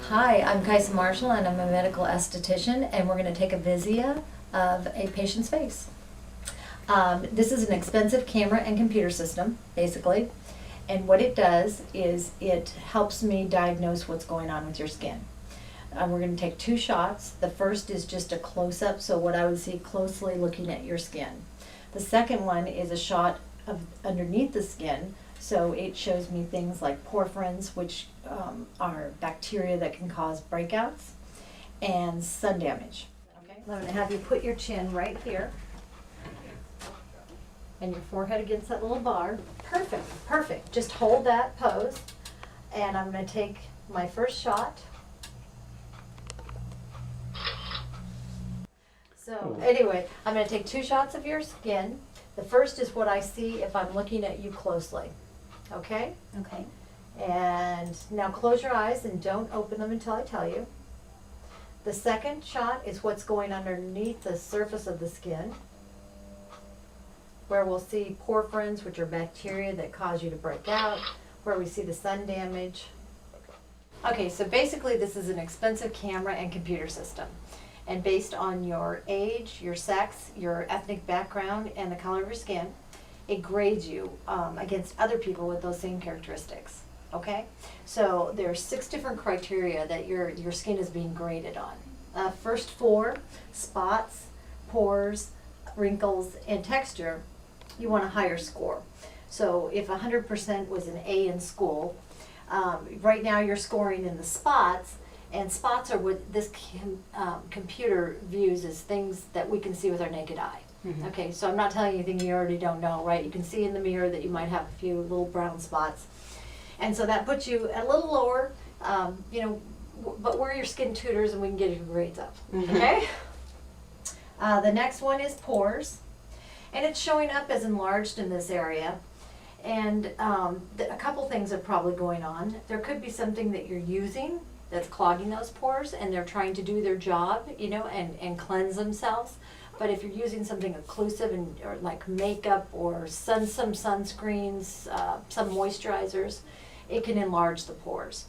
Hi, I'm Kaisa Marshall and I'm a medical esthetician, and we're going to take a visia of a patient's face. This is an expensive camera and computer system, basically, and what it does is it helps me diagnose what's going on with your skin. We're going to take 2 shots. The first is just a close-up, so what I would see closely looking at your skin. The second one is a shot of underneath the skin, so it shows me things like porphyrins, which are bacteria that can cause breakouts, and sun damage. Okay, I'm going to have you put your chin right here and your forehead against that little bar. Perfect, perfect. Just hold that pose, and I'm going to take my first shot. So anyway, I'm going to take 2 shots of your skin. The first is what I see if I'm looking at you closely. Okay? Okay. And now close your eyes and don't open them until I tell you. The second shot is what's going underneath the surface of the skin, where we'll see porphyrins, which are bacteria that cause you to break out, where we see the sun damage. Okay, so basically this is an expensive camera and computer system. And based on your age, your sex, your ethnic background, and the color of your skin, it grades you against other people with those same characteristics. Okay? So there's 6 different criteria that your skin is being graded on. First 4, spots, pores, wrinkles, and texture, you want a higher score. So if 100% was an A in school, right now you're scoring in the spots, and spots are what this computer views as things that we can see with our naked eye. Mm-hmm. Okay, so I'm not telling you anything you already don't know, right? You can see in the mirror that you might have a few little brown spots. And so that puts you a little lower, but we're your skin tutors and we can get your grades up, mm-hmm. Okay? The next one is pores, and it's showing up as enlarged in this area. And a couple things are probably going on. There could be something that you're using that's clogging those pores, and they're trying to do their job, and cleanse themselves. But if you're using something occlusive or like makeup or some sunscreens, some moisturizers, it can enlarge the pores.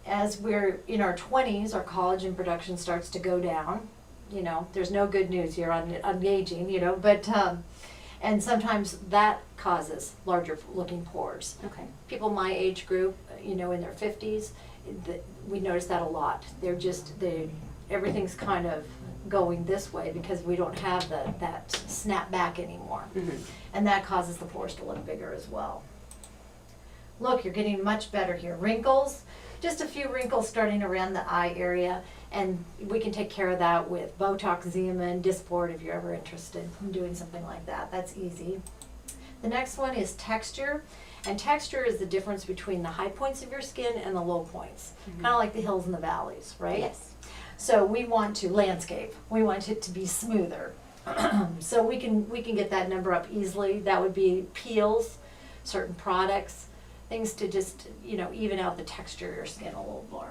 As we're in our 20s, our collagen production starts to go down. There's no good news here on aging, but and sometimes that causes larger looking pores. Okay. People my age group, in their 50s, we notice that a lot. Everything's kind of going this way because we don't have that snap back anymore. Mm-hmm. And that causes the pores to look bigger as well. Look, you're getting much better here. Wrinkles, just a few wrinkles starting around the eye area, and we can take care of that with Botox, Xeomin, Dysport if you're ever interested in doing something like that. That's easy. The next one is texture. And texture is the difference between the high points of your skin and the low points. Mm-hmm. Kind of like the hills and the valleys, right? Yes. So we want to landscape. We want it to be smoother. So we can get that number up easily. That would be peels, certain products, things to just, even out the texture of your skin a little more.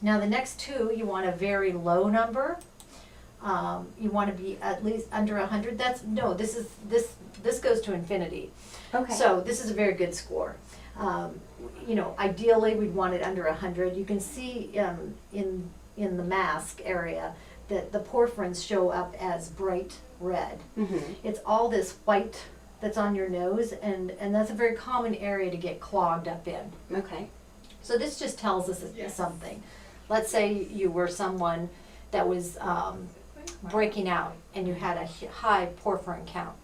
Now the next 2, you want a very low number. You want to be at least under 100. This goes to infinity. Okay. So this is a very good score. Ideally we'd want it under 100. You can see in the mask area that the porphyrins show up as bright red. Mm-hmm. It's all this white that's on your nose, and that's a very common area to get clogged up in. Okay. So this just tells us something. Let's say you were someone that was breaking out and you had a high porphyrin count.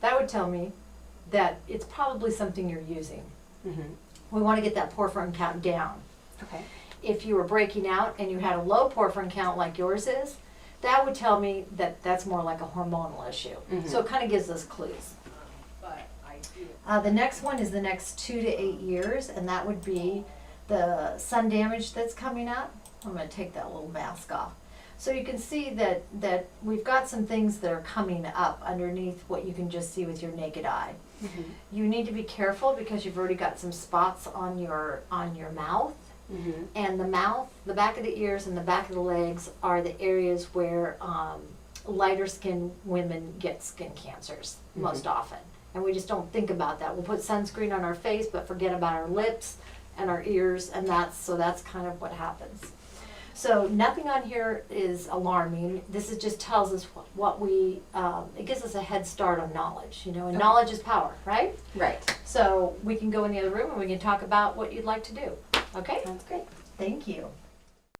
That would tell me that it's probably something you're using. Mm-hmm. We want to get that porphyrin count down. Okay. If you were breaking out and you had a low porphyrin count like yours is, that would tell me that that's more like a hormonal issue. Mm-hmm. So it kind of gives us clues. The next one is the next 2 to 8 years, and that would be the sun damage that's coming up. I'm going to take that little mask off. So you can see that we've got some things that are coming up underneath what you can just see with your naked eye. Mm-hmm. You need to be careful because you've already got some spots on your mouth. Mm-hmm. And the mouth, the back of the ears, and the back of the legs are the areas where lighter skinned women get skin cancers most often. And we just don't think about that. We'll put sunscreen on our face but forget about our lips and our ears, and that's kind of what happens. So nothing on here is alarming. This is just tells us what we, it gives us a head start on knowledge, you know, and knowledge is power, right? Right. So we can go in the other room and we can talk about what you'd like to do. Okay? Sounds great. Thank you.